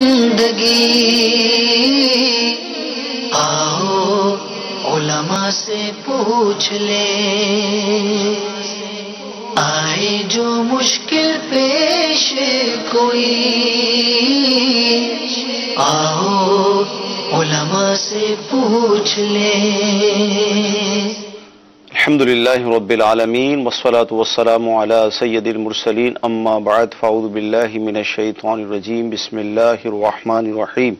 زندگی آؤ علماء سے پوچھ لیں، آئے جو مشکل پیش کوئی، آؤ علماء سے پوچھ لیں۔ الحمدللہ رب العالمین والصلاة والسلام علی سید المرسلین، اما بعد فاعوذ باللہ من الشیطان الرجیم، بسم اللہ الرحمن الرحیم۔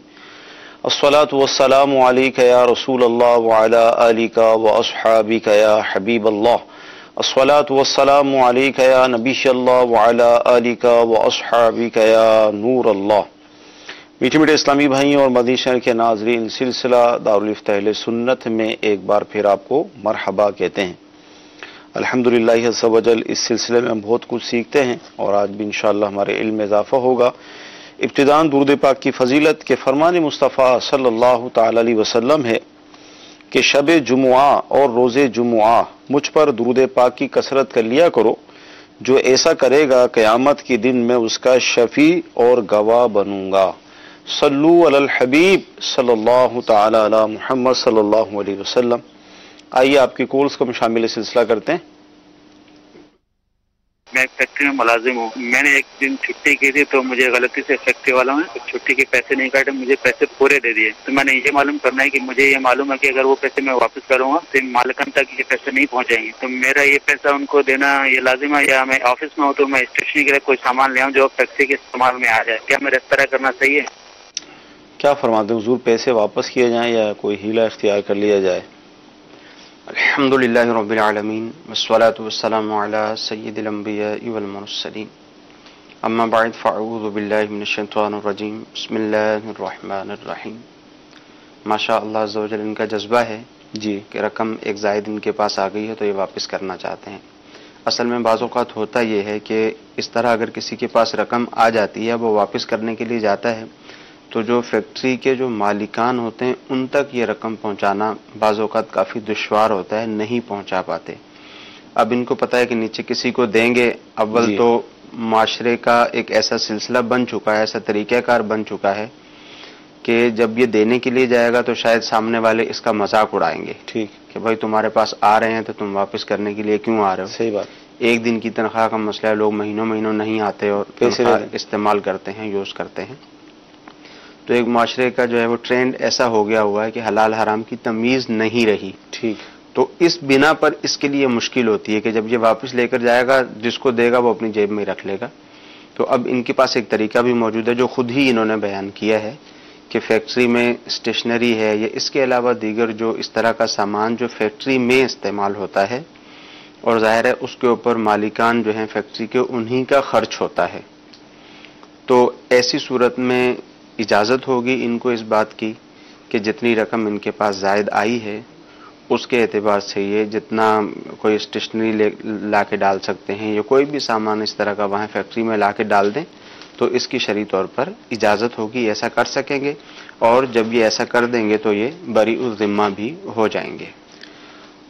الصلاة والسلام علیک یا رسول اللہ وعلی آلک واصحابک یا حبیب اللہ۔ الصلاة والسلام علیک یا نبی اللہ وعلی آلک واصحابک یا نور اللہ۔ میٹھے میٹھے اسلامی بھائیوں اور مدنی چینل کے ناظرین، سلسلہ دارالفتہ اہل سنت میں ایک بار پھر آپ کو مرحبا کہتے ہیں۔ الحمدللہ عز و جل اس سلسلے میں ہم بہت کچھ سیکھتے ہیں اور آج بھی انشاءاللہ ہمارے علم میں اضافہ ہوگا۔ ابتداءً درود پاک کی فضیلت کے فرمان مصطفیٰ صلی اللہ تعالی علیہ وسلم ہے کہ شب جمعہ اور روز جمعہ مجھ پر درود پاک کی کثرت کر لیا کرو، جو ایسا کرے گا قیامت کے دن میں اس کا شفیع اور گواہ بنوں گا۔ صلو علی الحبیب صلی اللہ تعالی علی محمد صلی اللہ علیہ وسلم۔ آئیے آپ کی کالز کو ہم شامل سلسلہ کرتے ہیں۔ میں ایک فیکٹری میں ملازم ہوں۔ میں نے ایک دن چھٹی کی تھی تو مجھے غلطی سے فیکٹری والوں نے چھٹی کے پیسے نہیں کاٹے، مجھے پیسے پورے دے دیے۔ تو میں نے یہ معلوم کرنا ہے کہ مجھے یہ معلوم ہے کہ اگر وہ پیسے میں واپس کروں گا تو مالکان تک یہ پیسے نہیں پہنچیں گے، تو میرا یہ پیسہ ان کو دینا یہ لازم ہے، یا میں آفس میں ہوں تو میں اسٹیشنری کے لیے کوئی سامان لے آؤں جو فیکٹری کے استعمال میں آ جائے؟ کیا میرا اس طرح کرنا صحیح ہے؟ کیا فرماتے ہیں حضور، پیسے واپس کیے جائیں یا کوئی ہیلہ اختیار کر لیا جائے؟ الحمدللہ رب العالمین والصلاة والسلام علی سید الانبیاء والمرسلین، اما بعد فاعوذ باللہ من الشیطان الرجیم، بسم اللہ الرحمن الرحیم۔ ماشاء اللہ عز و جل ان کا جذبہ ہے جی کہ رقم ایک زائد ان کے پاس آ گئی ہے تو یہ واپس کرنا چاہتے ہیں۔ اصل میں بعض اوقات ہوتا یہ ہے کہ اس طرح اگر کسی کے پاس رقم آ جاتی ہے، وہ واپس کرنے کے لیے جاتا ہے تو جو فیکٹری کے جو مالکان ہوتے ہیں ان تک یہ رقم پہنچانا بعض اوقات کافی دشوار ہوتا ہے، نہیں پہنچا پاتے۔ اب ان کو پتہ ہے کہ نیچے کسی کو دیں گے، اول جی تو معاشرے کا ایک ایسا سلسلہ بن چکا ہے، ایسا طریقہ کار بن چکا ہے کہ جب یہ دینے کے لیے جائے گا تو شاید سامنے والے اس کا مذاق اڑائیں گے ٹھیک، کہ بھائی تمہارے پاس آ رہے ہیں تو تم واپس کرنے کے لیے کیوں آ رہے ہو؟ صحیح بات۔ ایک دن کی تنخواہ کا مسئلہ ہے، لوگ مہینوں مہینوں نہیں آتے اور پیسے تنخواہ لے لیں۔ استعمال کرتے ہیں، یوز کرتے ہیں۔ تو ایک معاشرے کا جو ہے وہ ٹرینڈ ایسا ہو گیا ہوا ہے کہ حلال حرام کی تمیز نہیں رہی، ٹھیک، تو اس بنا پر اس کے لیے مشکل ہوتی ہے کہ جب یہ واپس لے کر جائے گا، جس کو دے گا وہ اپنی جیب میں رکھ لے گا۔ تو اب ان کے پاس ایک طریقہ بھی موجود ہے جو خود ہی انہوں نے بیان کیا ہے کہ فیکٹری میں اسٹیشنری ہے یا اس کے علاوہ دیگر جو اس طرح کا سامان جو فیکٹری میں استعمال ہوتا ہے، اور ظاہر ہے اس کے اوپر مالکان جو ہیں فیکٹری کے انہی کا خرچ ہوتا ہے، تو ایسی صورت میں اجازت ہوگی ان کو اس بات کی کہ جتنی رقم ان کے پاس زائد آئی ہے اس کے اعتبار سے یہ جتنا کوئی اسٹیشنری لا کے ڈال سکتے ہیں یا کوئی بھی سامان اس طرح کا وہاں فیکٹری میں لا کے ڈال دیں، تو اس کی شرعی طور پر اجازت ہوگی، ایسا کر سکیں گے، اور جب یہ ایسا کر دیں گے تو یہ بری الذمہ بھی ہو جائیں گے۔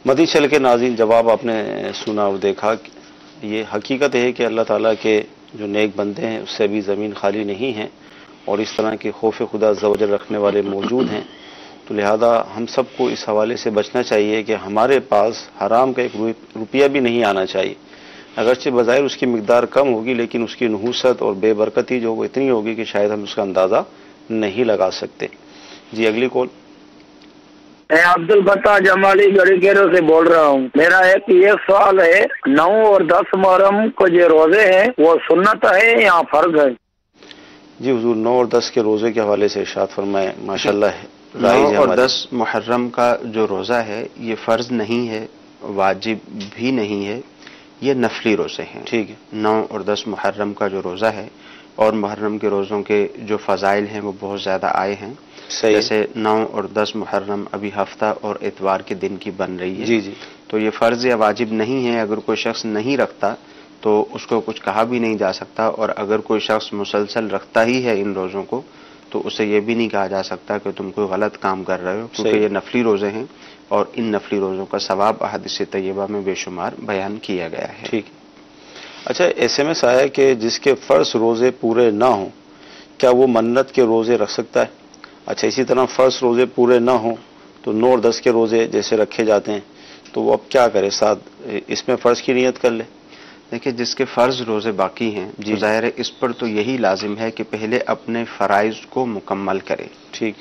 مدنی چینل کے ناظرین، جواب آپ نے سنا اور دیکھا، یہ حقیقت ہے کہ اللہ تعالیٰ کے جو نیک بندے ہیں اس سے بھی زمین خالی نہیں ہے اور اس طرح کے خوف خدا عز و جل رکھنے والے موجود ہیں، تو لہذا ہم سب کو اس حوالے سے بچنا چاہیے کہ ہمارے پاس حرام کا ایک روپیہ بھی نہیں آنا چاہیے، اگرچہ بظاہر اس کی مقدار کم ہوگی لیکن اس کی نحوست اور بے برکتی جو وہ اتنی ہوگی کہ شاید ہم اس کا اندازہ نہیں لگا سکتے۔ جی اگلی کال۔ میں عبد الفتاح جمالی گڑی کیرو سے بول رہا ہوں۔ میرا ایک یہ سوال ہے، 9 اور 10 محرم کو جو روزے ہیں وہ سنت ہے یا فرض ہے؟ جی حضور 9 اور 10 کے روزے کے حوالے سے ارشاد فرمائیں، ماشاءاللہ ہے 9 اور 10 محرم کا جو روزہ ہے یہ فرض نہیں ہے، واجب بھی نہیں ہے، یہ نفلی روزے ہیں۔ ٹھیک ہے۔ 9 اور 10 محرم کا جو روزہ ہے، اور محرم کے روزوں کے جو فضائل ہیں وہ بہت زیادہ آئے ہیں، صحیح، جیسے 9 اور 10 محرم ابھی ہفتہ اور اتوار کے دن کی بن رہی ہے، جی جی، تو یہ فرض یا واجب نہیں ہے۔ اگر کوئی شخص نہیں رکھتا تو اس کو کچھ کہا بھی نہیں جا سکتا، اور اگر کوئی شخص مسلسل رکھتا ہی ہے ان روزوں کو تو اسے یہ بھی نہیں کہا جا سکتا کہ تم کوئی غلط کام کر رہے ہو، کیونکہ صحیح، یہ نفلی روزے ہیں اور ان نفلی روزوں کا ثواب احادیث طیبہ میں بے شمار بیان کیا گیا ہے۔ ٹھیک۔ اچھا ایس ایم ایس آیا کہ جس کے فرض روزے پورے نہ ہوں کیا وہ منت کے روزے رکھ سکتا ہے؟ اچھا، اسی طرح فرض روزے پورے نہ ہوں تو 9 اور 10 کے روزے جیسے رکھے جاتے ہیں، تو وہ اب کیا کرے؟ ساتھ اس میں فرض کی نیت کر لے۔ دیکھیں، جس کے فرض روزے باقی ہیں جی، ظاہر ہے اس پر تو یہی لازم ہے کہ پہلے اپنے فرائض کو مکمل کرے۔ ٹھیک،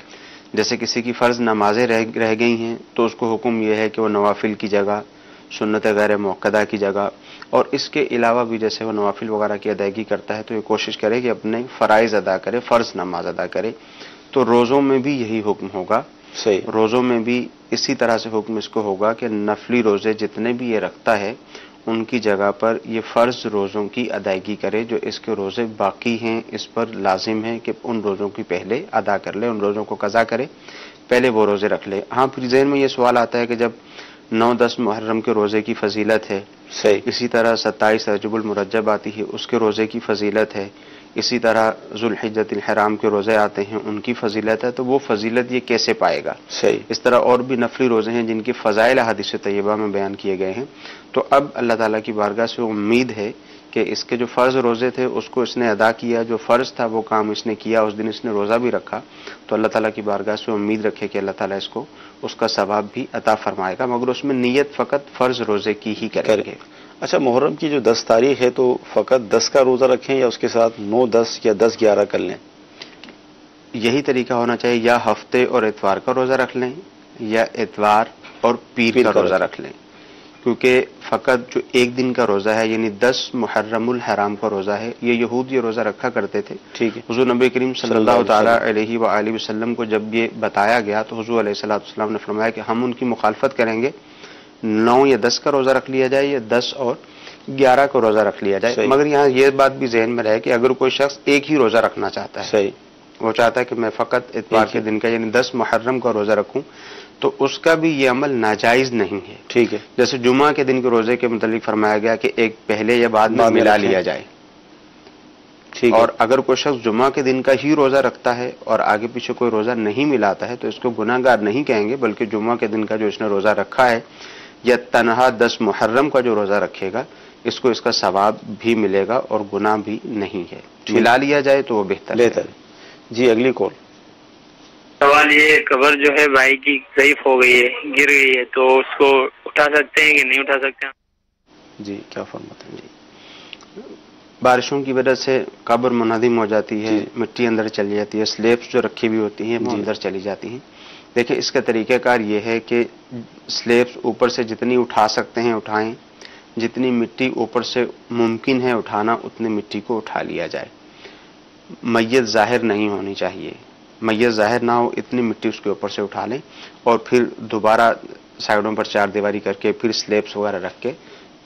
جیسے کسی کی فرض نمازیں رہ گئی ہیں تو اس کو حکم یہ ہے کہ وہ نوافل کی جگہ، سنت غیر موقدہ کی جگہ، اور اس کے علاوہ بھی جیسے وہ نوافل وغیرہ کی ادائیگی کرتا ہے تو یہ کوشش کرے کہ اپنے فرائض ادا کرے، فرض نماز ادا کرے۔ تو روزوں میں بھی یہی حکم ہوگا، صحیح، روزوں میں بھی اسی طرح سے حکم اس کو ہوگا کہ نفلی روزے جتنے بھی یہ رکھتا ہے ان کی جگہ پر یہ فرض روزوں کی ادائیگی کرے، جو اس کے روزے باقی ہیں اس پر لازم ہے کہ ان روزوں کی پہلے ادا کر لے، ان روزوں کو قضا کرے، پہلے وہ روزے رکھ لے۔ ہاں، پھر ذہن میں یہ سوال آتا ہے کہ جب 9-10 محرم کے روزے کی فضیلت ہے، صحیح، اسی طرح 27 رجب المرجب آتی ہے اس کے روزے کی فضیلت ہے، اسی طرح ذوالحجۃ الحرام کے روزے آتے ہیں ان کی فضیلت ہے، تو وہ فضیلت یہ کیسے پائے گا؟ صحیح، اس طرح اور بھی نفلی روزے ہیں جن کی فضائل احادیث طیبہ میں بیان کیے گئے ہیں۔ تو اب اللہ تعالیٰ کی بارگاہ سے امید ہے کہ اس کے جو فرض روزے تھے اس کو اس نے ادا کیا، جو فرض تھا وہ کام اس نے کیا، اس دن اس نے روزہ بھی رکھا، تو اللہ تعالیٰ کی بارگاہ سے امید رکھے کہ اللہ تعالیٰ اس کو اس کا ثواب بھی عطا فرمائے گا، مگر اس میں نیت فقط فرض روزے کی ہی کریں گے۔ اچھا، محرم کی جو 10 تاریخ ہے تو فقط 10 کا روزہ رکھیں یا اس کے ساتھ 9، 10 یا 10، 11 کر لیں؟ یہی طریقہ ہونا چاہیے، یا ہفتے اور اتوار کا روزہ رکھ لیں یا اتوار اور پیر کا روزہ رکھ لیں، کیونکہ فقط جو ایک دن کا روزہ ہے یعنی 10 محرم الحرام کا روزہ ہے، یہ یہود یہ روزہ رکھا کرتے تھے۔ ٹھیک ہے، حضور نبی کریم صلی اللہ تعالیٰ علیہ وآلہ وسلم کو جب یہ بتایا گیا تو حضور علیہ الصلوۃ والسلام نے فرمایا کہ ہم ان کی مخالفت کریں گے، 9 یا 10 کا روزہ رکھ لیا جائے یا 10 اور 11 کا روزہ رکھ لیا جائے۔ صحیح، مگر یہاں یہ بات بھی ذہن میں رہے کہ اگر کوئی شخص ایک ہی روزہ رکھنا چاہتا ہے، صحیح، وہ چاہتا ہے کہ میں فقط اتوار کے دن کا یعنی 10 محرم کا روزہ رکھوں، تو اس کا بھی یہ عمل ناجائز نہیں ہے۔ ٹھیک ہے، جیسے جمعہ کے دن کے روزے کے متعلق فرمایا گیا کہ ایک پہلے یا بعد میں ملا لیا جائے، ٹھیک ہے، اور اگر کوئی شخص جمعہ کے دن کا ہی روزہ رکھتا ہے اور آگے پیچھے کوئی روزہ نہیں ملاتا ہے تو اس کو گناہ گار نہیں کہیں گے، بلکہ جمعہ کے دن کا جو اس نے روزہ رکھا ہے یا تنہا 10 محرم کا جو روزہ رکھے گا اس کو اس کا ثواب بھی ملے گا اور گناہ بھی نہیں ہے۔ ملا لیا جائے تو وہ بہتر ہے۔ جی، اگلی کال۔ سوال یہ، قبر جو ہے بھائی کی ضعیف ہو گئی ہے، گر گئی ہے، تو اس کو اٹھا سکتے ہیں کہ نہیں اٹھا سکتے ہیں؟ جی، کیا فرماتے ہیں؟ جی، بارشوں کی وجہ سے قبر منہدم ہو جاتی ہے، جی، مٹی اندر چلی جاتی ہے، سلیبس جو رکھی ہوئی ہوتی ہیں وہ جی، اندر چلی جاتی ہیں۔ دیکھیں، اس کا طریقہ کار یہ ہے کہ سلیبس اوپر سے جتنی اٹھا سکتے ہیں اٹھائیں، جتنی مٹی اوپر سے ممکن ہے اٹھانا اتنی مٹی کو اٹھا لیا جائے۔ میت ظاہر نہیں ہونی چاہیے، میت ظاہر نہ ہو اتنی مٹی اس کے اوپر سے اٹھا لیں، اور پھر دوبارہ سائڈوں پر 4 دیواری کر کے پھر سلیبس وغیرہ رکھ کے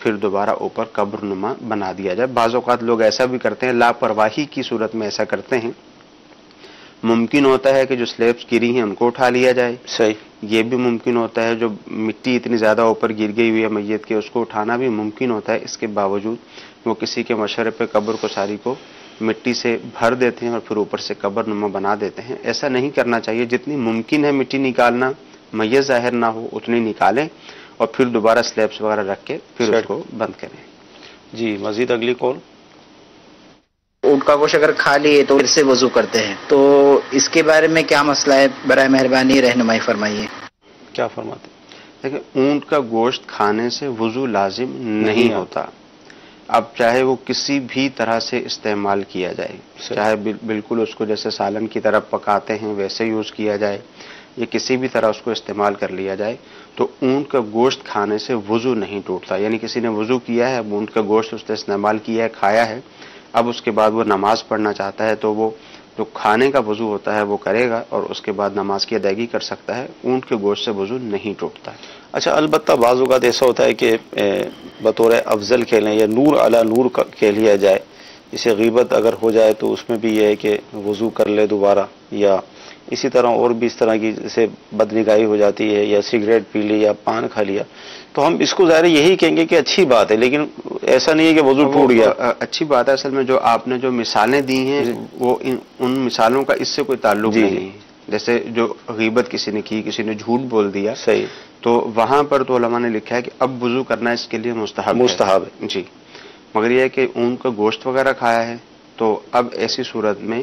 پھر دوبارہ اوپر قبر نما بنا دیا جائے۔ بعض اوقات لوگ ایسا بھی کرتے ہیں، لاپرواہی کی صورت میں ایسا کرتے ہیں، ممکن ہوتا ہے کہ جو سلیبس گری ہیں ان کو اٹھا لیا جائے، صحیح، یہ بھی ممکن ہوتا ہے جو مٹی اتنی زیادہ اوپر گر گئی ہوئی ہے میت کے اس کو اٹھانا بھی ممکن ہوتا ہے، اس کے باوجود وہ کسی کے مشورے پہ قبر کو ساری کو مٹی سے بھر دیتے ہیں اور پھر اوپر سے قبر نما بنا دیتے ہیں۔ ایسا نہیں کرنا چاہیے، جتنی ممکن ہے مٹی نکالنا، میت ظاہر نہ ہو اتنی نکالیں اور پھر دوبارہ سلیبس وغیرہ رکھ کے پھر اس کو بند کریں۔ جی، مزید اگلی کال۔ اونٹ کا گوشت اگر کھا لیے تو پھر سے وضو کرتے ہیں، تو اس کے بارے میں کیا مسئلہ ہے؟ برائے مہربانی رہنمائی فرمائیے۔ کیا فرماتے ہیں؟ دیکھیں، اونٹ کا گوشت کھانے سے وضو لازم نہیں ہوتا، اب چاہے وہ کسی بھی طرح سے استعمال کیا جائے، چاہے بالکل اس کو جیسے سالن کی طرح پکاتے ہیں ویسے یوز کیا جائے یا کسی بھی طرح اس کو استعمال کر لیا جائے، تو اونٹ کا گوشت کھانے سے وضو نہیں ٹوٹتا۔ یعنی کسی نے وضو کیا ہے، اب اونٹ کا گوشت اس نے استعمال کیا ہے، کھایا ہے، اب اس کے بعد وہ نماز پڑھنا چاہتا ہے تو وہ جو کھانے کا وضو ہوتا ہے وہ کرے گا اور اس کے بعد نماز کی ادائیگی کر سکتا ہے، اونٹ کے گوشت سے وضو نہیں ٹوٹتا ہے۔ اچھا، البتہ بعض اوقات ایسا ہوتا ہے کہ بطور افضل کہہ لیں یا نور علی نور کہہ لیا جائے، اسے غیبت اگر ہو جائے تو اس میں بھی یہ ہے کہ وضو کر لے دوبارہ، یا اسی طرح اور بھی اس طرح کی جیسے بدنگاہی ہو جاتی ہے یا سگریٹ پی لی یا پان کھا لیا، تو ہم اس کو ظاہر یہی کہیں گے کہ اچھی بات ہے، لیکن ایسا نہیں ہے کہ وضو ٹوٹ گیا۔ اچھی بات ہے، اصل میں جو آپ نے جو مثالیں دی ہیں وہ ان مثالوں کا اس سے کوئی تعلق نہیں ہے۔ جیسے جو غیبت کسی نے کی، کسی نے جھوٹ بول دیا، صحیح، تو وہاں پر تو علماء نے لکھا ہے کہ اب وضو کرنا اس کے لیے مستحب ہے جی، مگر یہ ہے کہ اون کا گوشت وغیرہ کھایا ہے تو اب ایسی صورت میں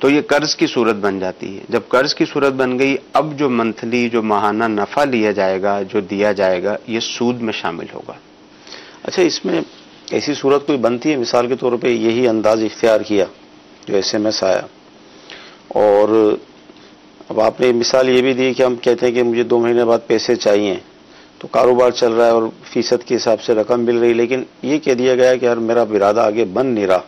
تو یہ قرض کی صورت بن جاتی ہے. جب قرض کی صورت بن گئی، اب جو منتھلی جو ماہانہ نفع لیا جائے گا، جو دیا جائے گا، یہ سود میں شامل ہوگا. اچھا، اس میں ایسی صورت کوئی بنتی ہے؟ مثال کے طور پہ یہی انداز اختیار کیا جو ایس ایم ایس آیا، اور اب آپ نے مثال یہ بھی دی کہ ہم کہتے ہیں کہ مجھے 2 مہینے بعد پیسے چاہیے، تو کاروبار چل رہا ہے اور فیصد کے حساب سے رقم مل رہی، لیکن یہ کہہ دیا گیا کہ یار میرا ارادہ آگے بن نہیں رہا،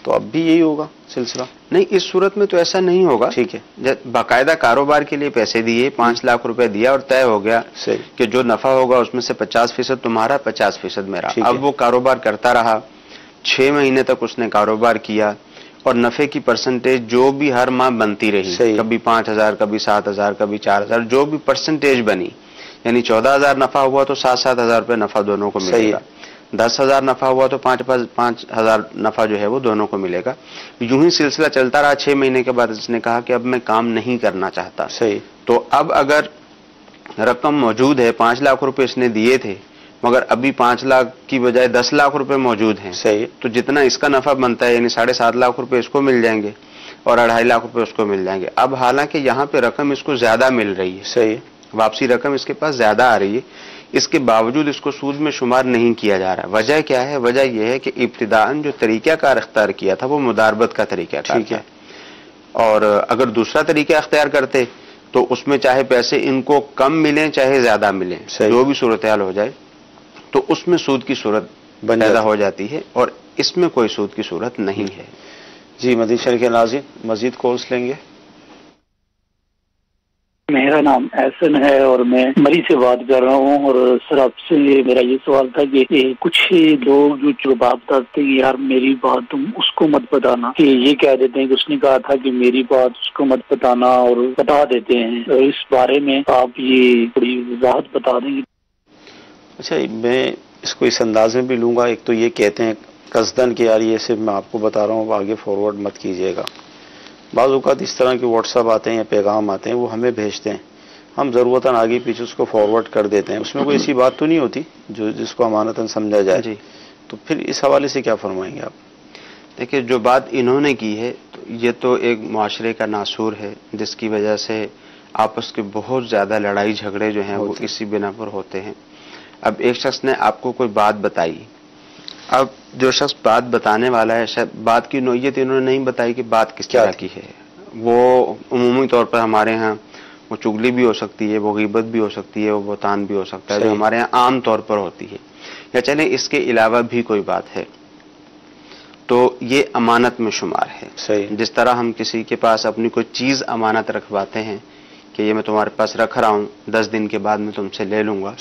تو اب بھی یہی ہوگا سلسلہ؟ نہیں، اس صورت میں تو ایسا نہیں ہوگا. ٹھیک ہے. باقاعدہ کاروبار کے لیے پیسے دیے، 5 لاکھ روپے دیا اور طے ہو گیا صحیح کہ جو نفع ہوگا اس میں سے 50% تمہارا، 50% میرا. ٹھیک ہے. اب وہ کاروبار کرتا رہا، 6 مہینے تک اس نے کاروبار کیا، اور نفے کی پرسنٹیج جو بھی ہر ماہ بنتی رہی، صحیح. کبھی 5,000، کبھی 7,000، کبھی 4,000، جو بھی پرسنٹیج بنی، یعنی 14,000 نفع ہوا تو 7,000 روپے نفع دونوں کو ملے گا. 10,000 نفع ہوا تو 5,000 نفع جو ہے وہ دونوں کو ملے گا. یوں ہی سلسلہ چلتا رہا. 6 مہینے کے بعد اس نے کہا کہ اب میں کام نہیں کرنا چاہتا. صحیح. تو اب اگر رقم موجود ہے، 5 لاکھ روپے اس نے دیے تھے، مگر ابھی 5 لاکھ کی بجائے 10 لاکھ روپے موجود ہیں، صحیح. تو جتنا اس کا نفع بنتا ہے یعنی 7.5 لاکھ روپے اس کو مل جائیں گے اور 2.5 لاکھ روپے اس کو مل جائیں گے. اب حالانکہ یہاں پہ رقم اس کو زیادہ مل رہی ہے، صحیح، واپسی رقم اس کے پاس زیادہ آ رہی ہے، اس کے باوجود اس کو سود میں شمار نہیں کیا جا رہا. وجہ کیا ہے؟ وجہ یہ ہے کہ ابتداءً جو طریقہ کار اختیار کیا تھا وہ مداربت کا طریقہ کار ٹھیک ہے. اور اگر دوسرا طریقہ اختیار کرتے تو اس میں چاہے پیسے ان کو کم ملیں چاہے زیادہ ملیں، جو بھی صورتحال ہو جائے، تو اس میں سود کی صورت پیدا ہو جاتی ہے، اور اس میں کوئی سود کی صورت نہیں ہے. جی مدینہ شریف کے ناظرین مزید کالس لیں گے. میرا نام احسن ہے اور میں مری سے بات کر رہا ہوں. اور سر آپ سے میرا یہ سوال تھا کہ کچھ لوگ جو بات بتاتے ہیں کہ یار میری بات تم اس کو مت بتانا، کہ یہ کہہ دیتے ہیں کہ اس نے کہا تھا کہ میری بات اس کو مت بتانا، اور بتا دیتے ہیں. تو اس بارے میں آپ یہ تھوڑی وضاحت بتا دیں گے. اچھا، میں اس کو اس انداز میں بھی لوں گا. ایک تو یہ کہتے ہیں قصدن کہ یار یہ صرف میں آپ کو بتا رہا ہوں، آگے فارورڈ مت کیجیے گا. بعض اوقات اس طرح کے واٹس ایپ آتے ہیں یا پیغام آتے ہیں، وہ ہمیں بھیجتے ہیں، ہم ضرورتاً آگے پیچھے اس کو فارورڈ کر دیتے ہیں. اس میں کوئی ایسی بات تو نہیں ہوتی جس کو امانتاً سمجھا جائے. جی، تو پھر اس حوالے سے کیا فرمائیں گے آپ؟ دیکھیے، جو بات انہوں نے کی ہے تو یہ تو ایک معاشرے کا ناسور ہے جس کی وجہ سے آپس کے بہت زیادہ لڑائی جھگڑے جو ہیں وہ اسی بنا پر ہوتے ہیں. اب ایک شخص نے آپ کو کوئی بات بتائی، اب جو شخص بات بتانے والا ہے شاید بات کی نوعیت انہوں نے نہیں بتائی کہ بات کس طرح کی ہے. وہ عمومی طور پر ہمارے ہاں وہ چگلی بھی ہو سکتی ہے، وہ غیبت بھی ہو سکتی ہے، وہ بہتان بھی ہو سکتا ہے، جو ہمارے ہاں عام طور پر ہوتی ہے. یا چلیں اس کے علاوہ بھی کوئی بات ہے تو یہ امانت میں شمار ہے. جس طرح ہم کسی کے پاس اپنی کوئی چیز امانت رکھواتے ہیں کہ یہ میں تمہارے پاس رکھ رہا ہوں، 10 دن کے بعد میں تم سے لے لوں گا،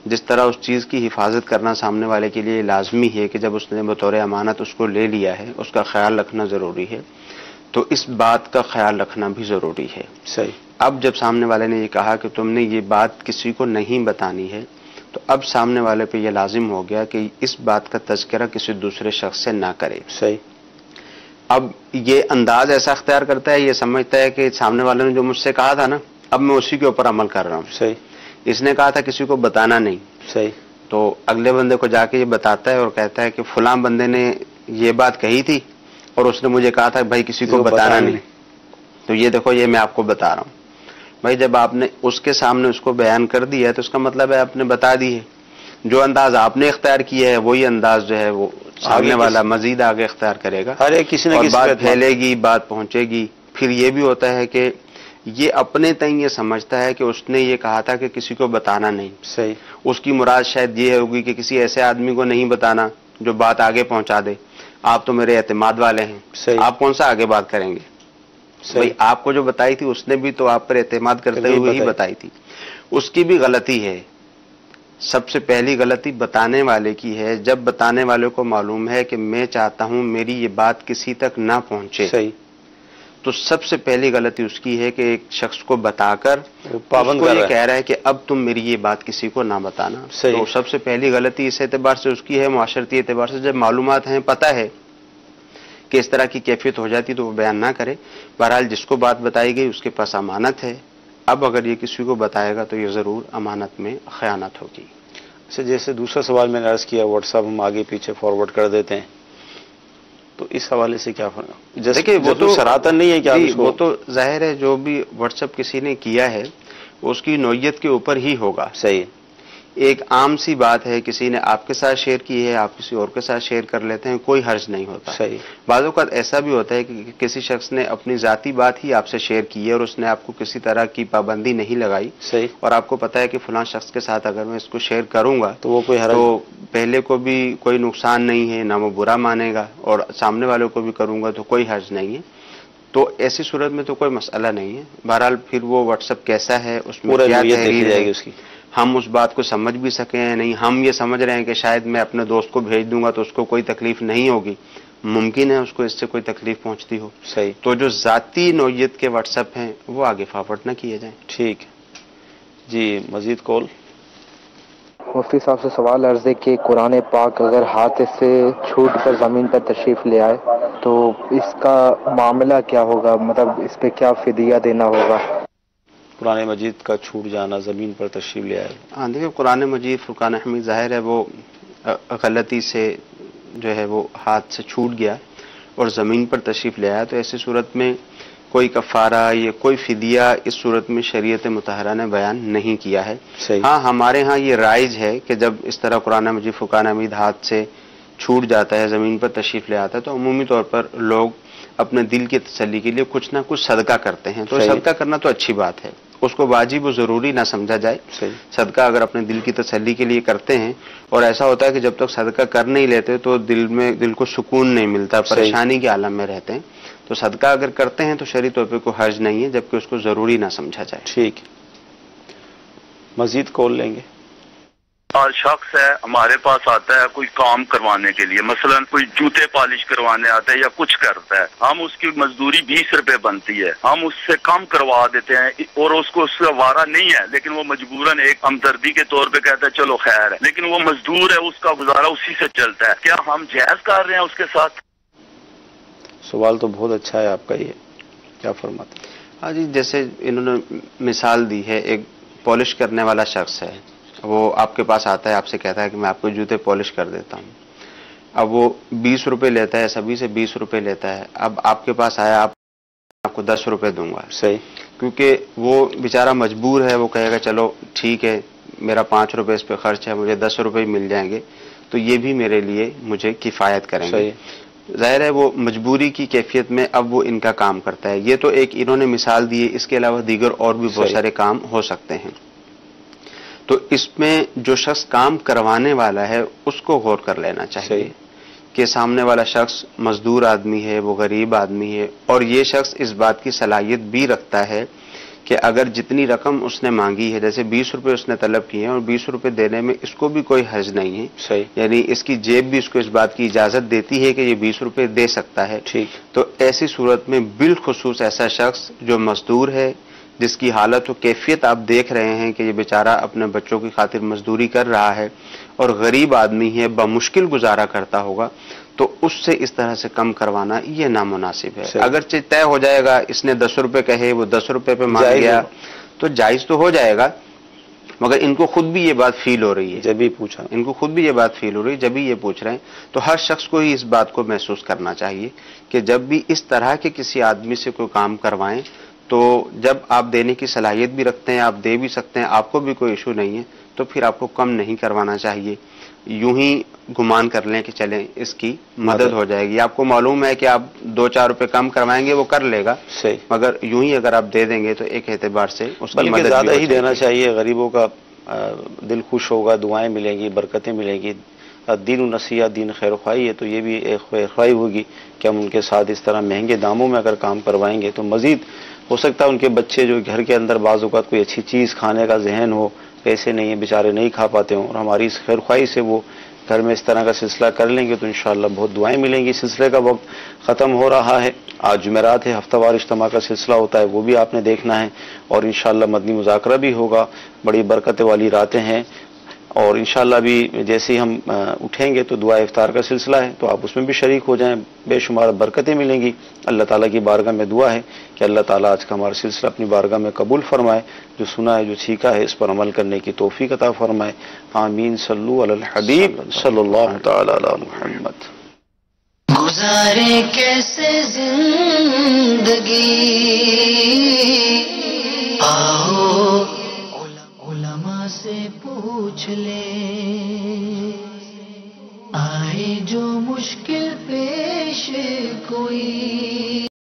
جس طرح اس چیز کی حفاظت کرنا سامنے والے کے لیے لازمی ہے کہ جب اس نے بطور امانت اس کو لے لیا ہے اس کا خیال رکھنا ضروری ہے، تو اس بات کا خیال رکھنا بھی ضروری ہے. اب جب سامنے والے نے یہ کہا کہ تم نے یہ بات کسی کو نہیں بتانی ہے، تو اب سامنے والے پہ یہ لازم ہو گیا کہ اس بات کا تذکرہ کسی دوسرے شخص سے نہ کرے. اب یہ انداز ایسا اختیار کرتا ہے، یہ سمجھتا ہے کہ سامنے والے نے جو مجھ سے کہا تھا نا، اب میں اسی کے اوپر عمل کر رہا ہوں. اس نے کہا تھا کسی کو بتانا نہیں، تو اگلے بندے کو جا کے یہ بتاتا ہے اور کہتا ہے کہ فلاں بندے نے یہ بات کہی تھی اور اس نے مجھے کہا تھا بھائی کسی کو بتانا نہیں، تو یہ دیکھو یہ میں آپ کو بتا رہا ہوں. بھائی جب آپ نے اس کے سامنے اس کو بیان کر دیا ہے تو اس کا مطلب ہے آپ نے بتا دی ہے. جو انداز آپ نے اختیار کیا ہے وہی انداز جو ہے وہ سامنے والا مزید آگے اختیار کرے گا، ہر ایک کسی نہ کسی بات پھیلے گی، بات پہنچے گی. پھر یہ بھی ہوتا ہے کہ یہ اپنے تئیں یہ سمجھتا ہے کہ اس نے یہ کہا تھا کہ کسی کو بتانا نہیں. اس کی مراد شاید یہ ہوگی کہ کسی ایسے آدمی کو نہیں بتانا جو بات آگے پہنچا دے. آپ تو میرے اعتماد والے ہیں، آپ کون سا آگے بات کریں گے؟ بھائی آپ کو جو بتائی تھی اس نے بھی تو آپ پر اعتماد کرتے ہوئے ہی بتائی تھی. اس کی بھی غلطی ہے. سب سے پہلی غلطی بتانے والے کی ہے. جب بتانے والے کو معلوم ہے کہ میں چاہتا ہوں میری یہ بات کسی تک نہ پہنچے، تو سب سے پہلی غلطی اس کی ہے کہ ایک شخص کو بتا کر اس کو یہ کہہ رہا ہے کہ اب تم میری یہ بات کسی کو نہ بتانا. تو سب سے پہلی غلطی اس اعتبار سے اس کی ہے، معاشرتی اعتبار سے. جب معلومات ہیں، پتہ ہے کہ اس طرح کی کیفیت ہو جاتی تو وہ بیان نہ کرے. بہرحال جس کو بات بتائی گئی اس کے پاس امانت ہے. اب اگر یہ کسی کو بتائے گا تو یہ ضرور امانت میں خیانت ہوگی. اچھا، جیسے دوسرا سوال میں نے عرض کیا واٹس ایپ ہم آگے پیچھے فارورڈ کر دیتے ہیں، تو اس حوالے سے کیا فرق؟ دیکھیے وہ تو شراتن نہیں ہے کیا؟ وہ تو ظاہر ہے جو بھی واٹس ایپ کسی نے کیا ہے اس کی نوعیت کے اوپر ہی ہوگا. صحیح. ایک عام سی بات ہے کسی نے آپ کے ساتھ شیئر کی ہے، آپ کسی اور کے ساتھ شیئر کر لیتے ہیں، کوئی حرج نہیں ہوتا. صحیح. بعض اوقات ایسا بھی ہوتا ہے کہ کسی شخص نے اپنی ذاتی بات ہی آپ سے شیئر کی ہے اور اس نے آپ کو کسی طرح کی پابندی نہیں لگائی. صحیح. اور آپ کو پتا ہے کہ فلاں شخص کے ساتھ اگر میں اس کو شیئر کروں گا تو وہ کوئی حرج، تو پہلے کو بھی کوئی نقصان نہیں ہے، نہ وہ برا مانے گا، اور سامنے والوں کو بھی کروں گا تو کوئی حرج نہیں ہے. تو ایسی صورت میں تو کوئی مسئلہ نہیں ہے. بہرحال پھر وہ واٹس ایپ کیسا ہے، اس میں کیا تحریر ہے، اس کی ہم اس بات کو سمجھ بھی سکیں یا نہیں. ہم یہ سمجھ رہے ہیں کہ شاید میں اپنے دوست کو بھیج دوں گا تو اس کو کوئی تکلیف نہیں ہوگی، ممکن ہے اس کو اس سے کوئی تکلیف پہنچتی ہو. صحیح. تو جو ذاتی نوعیت کے واٹس ایپ ہیں وہ آگے فارورڈ نہ کیے جائیں. ٹھیک ہے جی. مزید کال. مفتی صاحب سے سوال عرض ہے کہ قرآن پاک اگر ہاتھ سے چھوٹ کر زمین پر تشریف لے آئے تو اس کا معاملہ کیا ہوگا؟ مطلب اس پہ کیا فدیہ دینا ہوگا؟ قرآن مجید کا چھوٹ جانا، زمین پر تشریف لے آئے. ہاں دیکھیے قرآن مجید فرقان حمید ظاہر ہے وہ غلطی سے جو ہے وہ ہاتھ سے چھوٹ گیا اور زمین پر تشریف لے آیا، تو ایسی صورت میں کوئی کفارہ یا کوئی فدیہ اس صورت میں شریعت مطہرہ نے بیان نہیں کیا ہے. صحیح. ہاں ہمارے ہاں یہ رائج ہے کہ جب اس طرح قرآن مجید فرقان حمید ہاتھ سے چھوٹ جاتا ہے، زمین پر تشریف لے آتا ہے، تو عمومی طور پر لوگ اپنے دل کی تسلی کے لیے کچھ نہ کچھ صدقہ کرتے ہیں. تو صدقہ کرنا تو اچھی بات ہے، اس کو واجب و ضروری نہ سمجھا جائے. صدقہ اگر اپنے دل کی تسلی کے لیے کرتے ہیں، اور ایسا ہوتا ہے کہ جب تک صدقہ کر نہیں لیتے تو دل کو سکون نہیں ملتا، پریشانی کے عالم میں رہتے ہیں. تو صدقہ اگر کرتے ہیں تو شرعی طور پہ کوئی حرج نہیں ہے، جبکہ اس کو ضروری نہ سمجھا جائے. ٹھیک. مزید کال لیں گے. شخص ہے ہمارے پاس آتا ہے کوئی کام کروانے کے لیے، مثلا کوئی جوتے پالش کروانے آتا ہے یا کچھ کرتا ہے، ہم اس کی مزدوری 20 روپے بنتی ہے، ہم اس سے کم کروا دیتے ہیں اور اس کو اس سے وارہ نہیں ہے، لیکن وہ مجبوراً ایک ہمدردی کے طور پہ کہتا ہے چلو خیر ہے، لیکن وہ مزدور ہے، اس کا گزارا اسی سے چلتا ہے. کیا ہم جائز کر رہے ہیں اس کے ساتھ؟ سوال تو بہت اچھا ہے آپ کا، یہ کیا فرماتے ہیں؟ ہاں جی، جیسے انہوں نے مثال دی ہے، ایک پالش کرنے والا شخص ہے، وہ آپ کے پاس آتا ہے، آپ سے کہتا ہے کہ میں آپ کو جوتے پالش کر دیتا ہوں. اب وہ 20 روپے لیتا ہے، سبھی سے 20 روپے لیتا ہے. اب آپ کے پاس آیا، آپ کو 10 روپے دوں گا. صحیح. کیونکہ وہ بیچارہ مجبور ہے، وہ کہے گا چلو ٹھیک ہے، میرا 5 روپے اس پہ خرچ ہے، مجھے 10 روپے مل جائیں گے تو یہ بھی میرے لیے مجھے کفایت کریں گے. صحیح. ظاہر ہے وہ مجبوری کی کیفیت میں اب وہ ان کا کام کرتا ہے. یہ تو ایک انہوں نے مثال دی ہے، اس کے علاوہ دیگر اور بھی بہت سارے کام ہو سکتے ہیں. تو اس میں جو شخص کام کروانے والا ہے اس کو غور کر لینا چاہیے کہ سامنے والا شخص مزدور آدمی ہے، وہ غریب آدمی ہے، اور یہ شخص اس بات کی صلاحیت بھی رکھتا ہے کہ اگر جتنی رقم اس نے مانگی ہے، جیسے 20 روپے اس نے طلب کیے ہیں اور 20 روپے دینے میں اس کو بھی کوئی حرج نہیں ہے. صحیح. یعنی اس کی جیب بھی اس کو اس بات کی اجازت دیتی ہے کہ یہ 20 روپے دے سکتا ہے. ٹھیک. تو ایسی صورت میں بالخصوص ایسا شخص جو مزدور ہے، جس کی حالت و کیفیت آپ دیکھ رہے ہیں کہ یہ بیچارہ اپنے بچوں کی خاطر مزدوری کر رہا ہے اور غریب آدمی ہے، بمشکل گزارا کرتا ہوگا، تو اس سے اس طرح سے کم کروانا یہ نامناسب ہے. اگرچہ طے ہو جائے گا، اس نے 10 روپے کہے، وہ 10 روپے پہ مان گیا تو جائز تو ہو جائے گا، مگر ان کو خود بھی یہ بات فیل ہو رہی ہے. جب ہی پوچھا، ان کو خود بھی یہ بات فیل ہو رہی ہے، جب ہی یہ پوچھ رہے ہیں. تو ہر شخص کو ہی اس بات کو محسوس کرنا چاہیے کہ جب بھی اس طرح کے کسی آدمی سے کوئی کام کروائیں تو جب آپ دینے کی صلاحیت بھی رکھتے ہیں، آپ دے بھی سکتے ہیں، آپ کو بھی کوئی ایشو نہیں ہے، تو پھر آپ کو کم نہیں کروانا چاہیے. یوں ہی گمان کر لیں کہ چلیں اس کی مدد ہو جائے گی. آپ کو معلوم ہے کہ آپ 2-4 روپے کم کروائیں گے، وہ کر لے گا. صحیح. مگر یوں ہی اگر آپ دے دیں گے تو ایک اعتبار سے اس کی مدد زیادہ ہی دینا چاہیے. غریبوں کا دل خوش ہوگا، دعائیں ملیں گی، برکتیں ملیں گی. دین النصیحہ، دین خیر خواہی ہے، تو یہ بھی ایک خیر خواہی ہوگی کہ ہم ان کے ساتھ اس طرح مہنگے داموں میں اگر کام کروائیں گے تو مزید ہو سکتا ہے ان کے بچے جو گھر کے اندر بعض اوقات کوئی اچھی چیز کھانے کا ذہن ہو، پیسے نہیں ہیں بیچارے، نہیں کھا پاتے ہوں، اور ہماری اس خیر خواہی سے وہ گھر میں اس طرح کا سلسلہ کر لیں گے تو انشاءاللہ بہت دعائیں ملیں گی. سلسلے کا وقت ختم ہو رہا ہے. آج جمعرات ہے، ہفتہ وار اجتماع کا سلسلہ ہوتا ہے، وہ بھی آپ نے دیکھنا ہے، اور انشاءاللہ مدنی مذاکرہ بھی ہوگا. بڑی برکت والی راتیں ہیں، اور انشاءاللہ بھی جیسے ہی ہم اٹھیں گے تو دعا افطار کا سلسلہ ہے، تو آپ اس میں بھی شریک ہو جائیں، بے شمار برکتیں ملیں گی. اللہ تعالیٰ کی بارگاہ میں دعا ہے کہ اللہ تعالیٰ آج کا ہمارا سلسلہ اپنی بارگاہ میں قبول فرمائے. جو سنا ہے، جو سیکھا ہے، اس پر عمل کرنے کی توفیق عطا فرمائے. آمین. صلو علی الحبیب صلی اللہ تعالی علی محمد. گزارے کیسے زندگی، آؤ علماء سے پوچھ لیں، آئے جو مشکل پیش کوئی